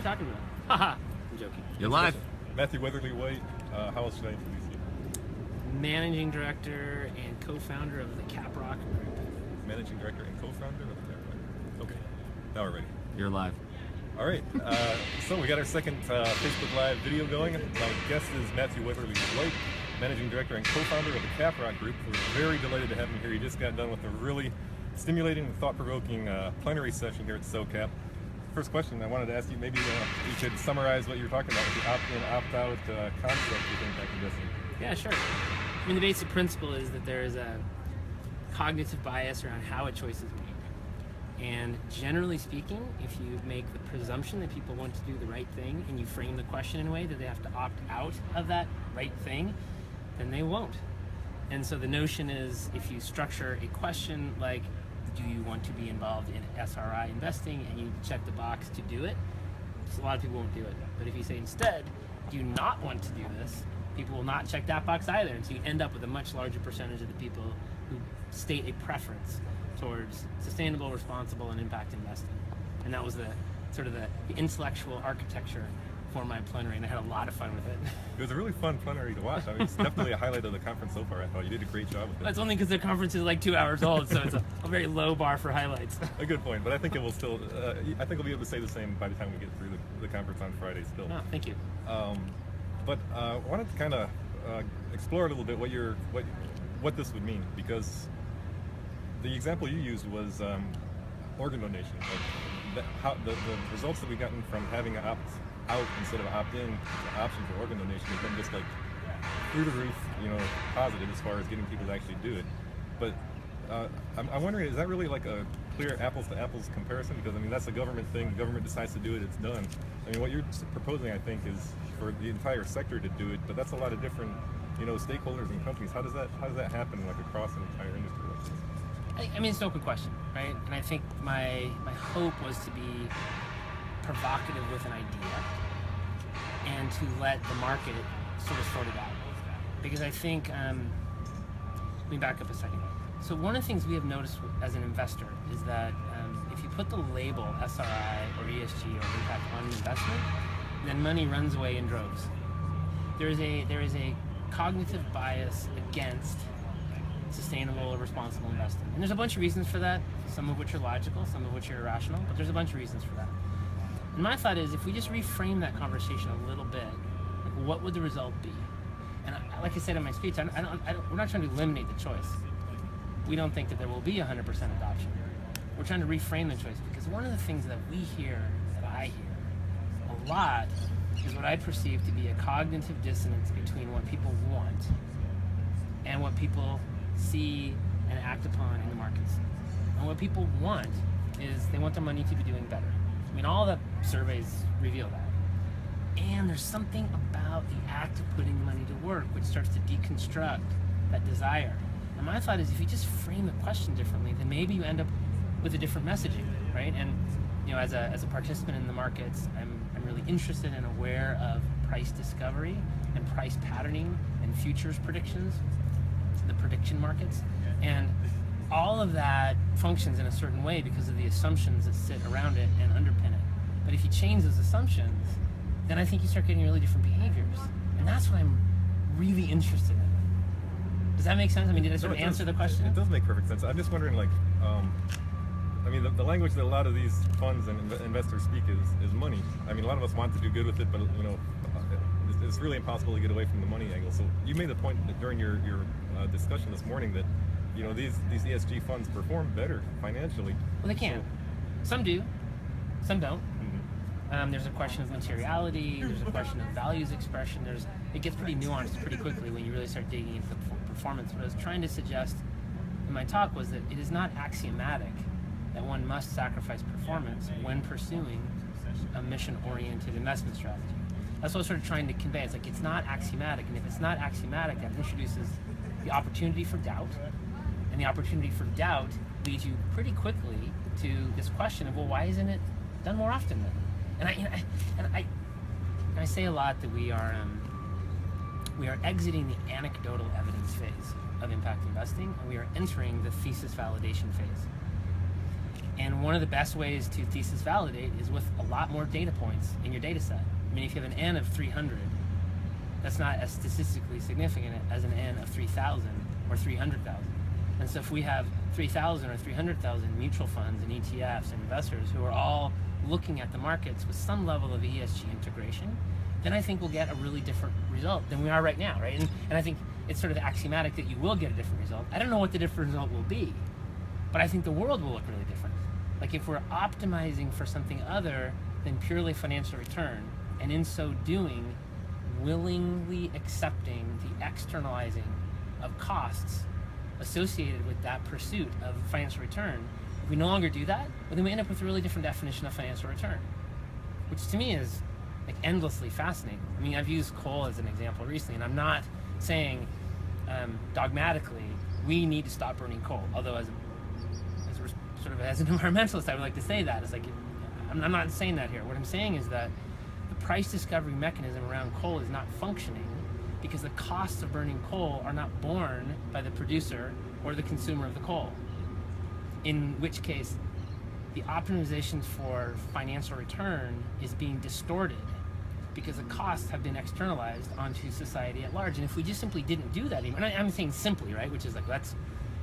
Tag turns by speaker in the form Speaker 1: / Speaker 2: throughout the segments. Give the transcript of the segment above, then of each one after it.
Speaker 1: we talking about? Haha, I'm joking.
Speaker 2: You're live.
Speaker 3: Matthew Weatherley-White, how else should I introduce you?
Speaker 1: Managing director and co-founder of the Caprock Group.
Speaker 3: Managing director and co-founder of the Caprock. Okay, now we're ready.
Speaker 2: You're live.
Speaker 3: All right, so we got our second Facebook Live video going. Our guest is Matthew Weatherley-White, managing director and co-founder of the Caprock Group. We're very delighted to have him here. He just got done with a really stimulating and thought-provoking plenary session here at SoCap. First question I wanted to ask you, maybe you could summarize what you're talking about with the opt-in, opt-out concept with impact investing.
Speaker 1: Yeah, sure. I mean, the basic principle is that there is a cognitive bias around how a choice is made. And generally speaking, if you make the presumption that people want to do the right thing and you frame the question in a way that they have to opt out of that right thing, then they won't. And so the notion is, if you structure a question like, do you want to be involved in SRI investing, and you check the box to do it, so a lot of people won't do it. But if you say instead, do you not want to do this, people will not check that box either. And so you end up with a much larger percentage of the people who state a preference towards sustainable, responsible, and impact investing. And that was the sort of the intellectual architecture for my plenary, and I had a lot of fun with it.
Speaker 3: It was a really fun plenary to watch. I mean, it's definitely a highlight of the conference so far. I thought you did a great job with it.
Speaker 1: That's only because the conference is like 2 hours old, so it's a very low bar for highlights.
Speaker 3: A good point, but I think it will still, I think we'll be able to say the same by the time we get through the conference on Friday still.
Speaker 1: Oh, thank you.
Speaker 3: But I wanted to kind of explore a little bit what this would mean, because the example you used was organ donation. Like the results that we've gotten from having an opt-out instead of opt-in, the option for organ donation has been just like through the roof, positive as far as getting people to actually do it. But I'm wondering, is that really like a clear apples to apples comparison? Because I mean, that's a government thing. The government decides to do it, it's done. I mean, what you're proposing, I think, is for the entire sector to do it, but that's a lot of different, stakeholders and companies. How does that happen like across an entire industry like this?
Speaker 1: I mean, it's an open question, right? And I think my hope was to be provocative with an idea and to let the market sort it out. Because I think, let me back up a second. So one of the things we have noticed as an investor is that if you put the label SRI or ESG or impact on an investment, then money runs away in droves. There is a cognitive bias against sustainable or responsible investing. And there's a bunch of reasons for that, some of which are logical, some of which are irrational, but there's a bunch of reasons for that. And my thought is, if we just reframe that conversation a little bit, like, what would the result be? And like I said in my speech, we're not trying to eliminate the choice. We don't think that there will be 100% adoption. We're trying to reframe the choice, because one of the things that I hear a lot, is what I perceive to be a cognitive dissonance between what people want and what people see and act upon in the markets. And what people want is they want their money to be doing better. I mean, all the surveys reveal that. And there's something about the act of putting money to work which starts to deconstruct that desire. And my thought is, if you just frame the question differently, then maybe you end up with a different messaging, right? And as a participant in the markets, I'm really interested and aware of price discovery and price patterning and futures predictions, the prediction markets, and all of that functions in a certain way because of the assumptions that sit around it and underpin it. But if you change those assumptions, then I think you start getting really different behaviors, and that's what I'm really interested in. Does that make sense? I mean, did I sort of answer the question?
Speaker 3: It does make perfect sense. I'm just wondering, like, I mean, the language that a lot of these funds and investors speak is money. I mean, a lot of us want to do good with it, but it's really impossible to get away from the money angle. So you made the point that during your discussion this morning that these ESG funds perform better financially.
Speaker 1: Well, they can. Some do, some don't. Mm-hmm. There's a question of materiality. There's a question of values expression. It gets pretty nuanced pretty quickly when you really start digging into the performance. What I was trying to suggest in my talk was that it is not axiomatic that one must sacrifice performance when pursuing a mission-oriented investment strategy. That's what I was sort of trying to convey. It's like, it's not axiomatic, and if it's not axiomatic, that introduces the opportunity for doubt, and the opportunity for doubt leads you pretty quickly to this question of, well, why isn't it done more often then? And I say a lot that we are exiting the anecdotal evidence phase of impact investing, and we are entering the thesis validation phase. And one of the best ways to thesis validate is with a lot more data points in your data set. I mean, if you have an N of 300, that's not as statistically significant as an N of 3,000 or 300,000. And so if we have 3,000 or 300,000 mutual funds and ETFs and investors who are all looking at the markets with some level of ESG integration, then I think we'll get a really different result than we are right now, right? And I think it's sort of axiomatic that you will get a different result. I don't know what the different result will be, but I think the world will look really different. Like if we're optimizing for something other than purely financial return, and in so doing, willingly accepting the externalizing of costs associated with that pursuit of financial return, if we no longer do that, well, then we end up with a really different definition of financial return, which to me is like endlessly fascinating. I mean, I've used coal as an example recently, and I'm not saying dogmatically we need to stop burning coal, although as an environmentalist I would like to say that. It's like, I'm not saying that here. What I'm saying is that the price discovery mechanism around coal is not functioning because the costs of burning coal are not borne by the producer or the consumer of the coal. In which case, the optimizations for financial return is being distorted because the costs have been externalized onto society at large. And if we just simply didn't do that anymore, and I'm saying simply, right, which is like, that's,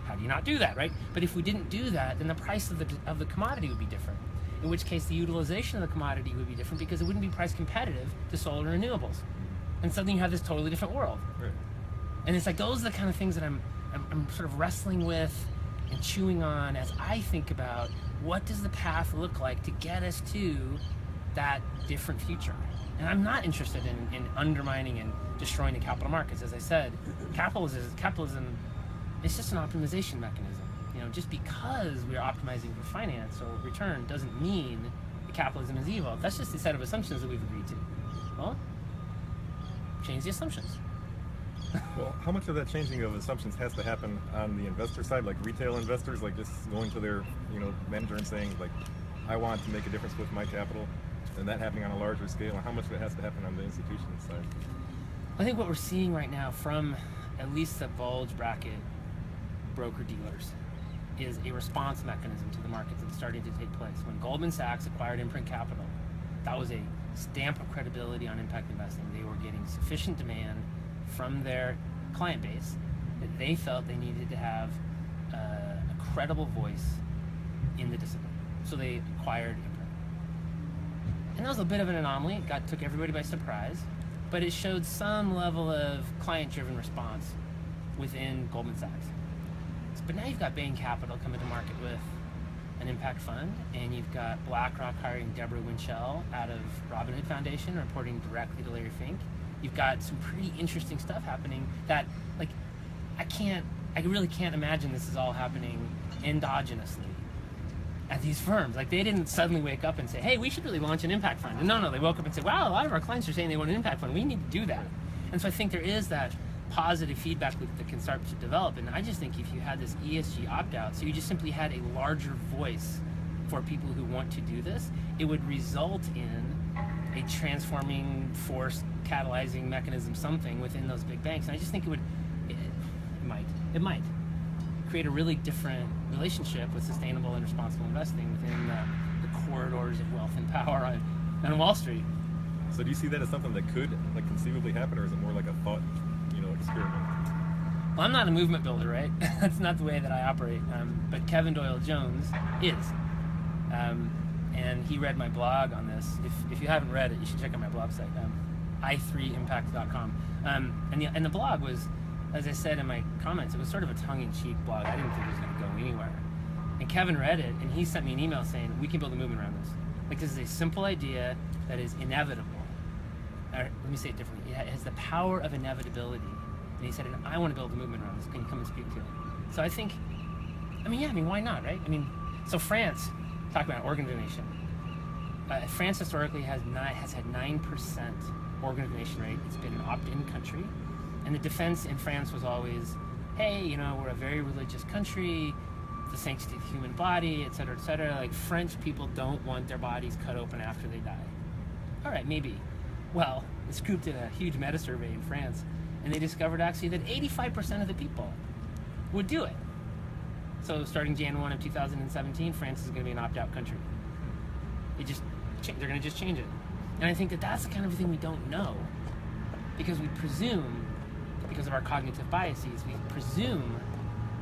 Speaker 1: how do you not do that, right? But if we didn't do that, then the price of the commodity would be different. In which case, the utilization of the commodity would be different because it wouldn't be price competitive to solar and renewables. And suddenly you have this totally different world.
Speaker 3: Right.
Speaker 1: And it's like, those are the kind of things that I'm sort of wrestling with and chewing on as I think about what does the path look like to get us to that different future. And I'm not interested in undermining and destroying the capital markets. As I said, capitalism is just an optimization mechanism. You know, just because we are optimizing for finance or return doesn't mean that capitalism is evil. That's just a set of assumptions that we've agreed to. Well, change the assumptions.
Speaker 3: Well, how much of that changing of assumptions has to happen on the investor side, like retail investors, like just going to their, manager and saying, like, I want to make a difference with my capital, and that happening on a larger scale, and how much of it has to happen on the institution side?
Speaker 1: I think what we're seeing right now from at least the bulge bracket broker-dealers is a response mechanism to the markets that's starting to take place. When Goldman Sachs acquired Imprint Capital, that was a stamp of credibility on impact investing. They were getting sufficient demand from their client base that they felt they needed to have a credible voice in the discipline. So they acquired Imprint. And that was a bit of an anomaly. It took everybody by surprise, but it showed some level of client-driven response within Goldman Sachs. But now you've got Bain Capital coming to market with an impact fund, and you've got BlackRock hiring Deborah Winchell out of Robinhood Foundation, reporting directly to Larry Fink. You've got some pretty interesting stuff happening that, like, I really can't imagine this is all happening endogenously at these firms. Like, they didn't suddenly wake up and say, hey, we should really launch an impact fund. No, they woke up and said, wow, a lot of our clients are saying they want an impact fund. We need to do that. And so I think there is that positive feedback loop that can start to develop. And I just think if you had this ESG opt-out, so you just simply had a larger voice for people who want to do this, it would result in a transforming force, catalyzing mechanism, something within those big banks. And I just think it might create a really different relationship with sustainable and responsible investing within the corridors of wealth and power on Wall Street.
Speaker 3: So do you see that as something that could, like, conceivably happen, or is it more like a thought, experiment?
Speaker 1: Well, I'm not a movement builder, right? That's not the way that I operate. But Kevin Doyle Jones is. And he read my blog on this. If you haven't read it, you should check out my blog site, i3impact.com. And the blog was, as I said in my comments, it was sort of a tongue-in-cheek blog. I didn't think it was going to go anywhere. And Kevin read it, and he sent me an email saying, we can build a movement around this. Like, this is a simple idea that is inevitable. Let me say it differently. It has the power of inevitability. And he said, and I want to build a movement around this. Can you come and speak to it? So I think, why not, right? So France, talk about organ donation. France historically has had 9% organ donation rate. It's been an opt-in country. And the defense in France was always, hey, we're a very religious country, the sanctity of the human body, et cetera, et cetera. Like, French people don't want their bodies cut open after they die. All right, maybe. Well, this group did a huge meta-survey in France, and they discovered actually that 85% of the people would do it. So starting Jan 1 of 2017, France is going to be an opt-out country. They're going to just change it. And I think that that's the kind of thing we don't know, because we presume, because of our cognitive biases, we presume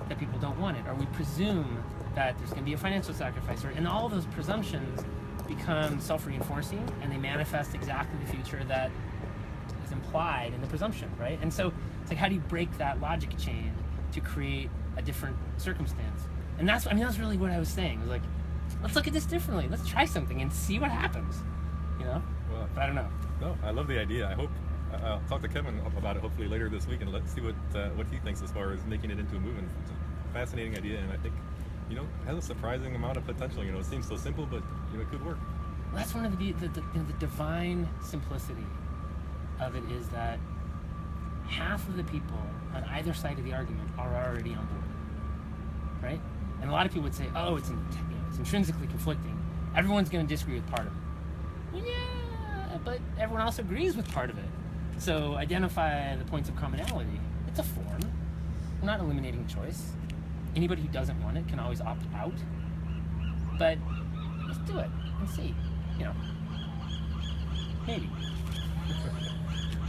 Speaker 1: that people don't want it, or we presume that there's going to be a financial sacrifice, and all those presumptions become self-reinforcing, and they manifest exactly the future that is implied in the presumption, right? And so it's like, how do you break that logic chain to create a different circumstance? And that's really what I was saying. It was like, let's look at this differently. Let's try something and see what happens, you know?
Speaker 3: Well,
Speaker 1: but I don't know.
Speaker 3: No, I love the idea. I hope I'll talk to Kevin about it hopefully later this week, and let's see what he thinks as far as making it into a movement. It's a fascinating idea, and I think, you know, has a surprising amount of potential. You know, it seems so simple, but you know, it could work.
Speaker 1: Well, that's one of the divine simplicity of it, is that half of the people on either side of the argument are already on board, right? And a lot of people would say, oh, it's intrinsically conflicting. Everyone's going to disagree with part of it. Yeah, but everyone else agrees with part of it. So identify the points of commonality. It's a form. We're not eliminating choice. Anybody who doesn't want it can always opt out. But let's do it and see. You know, maybe.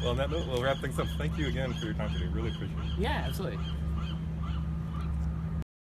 Speaker 3: Well, on that note, we'll wrap things up. Thank you again for your time today. Really appreciate it.
Speaker 1: Yeah, absolutely.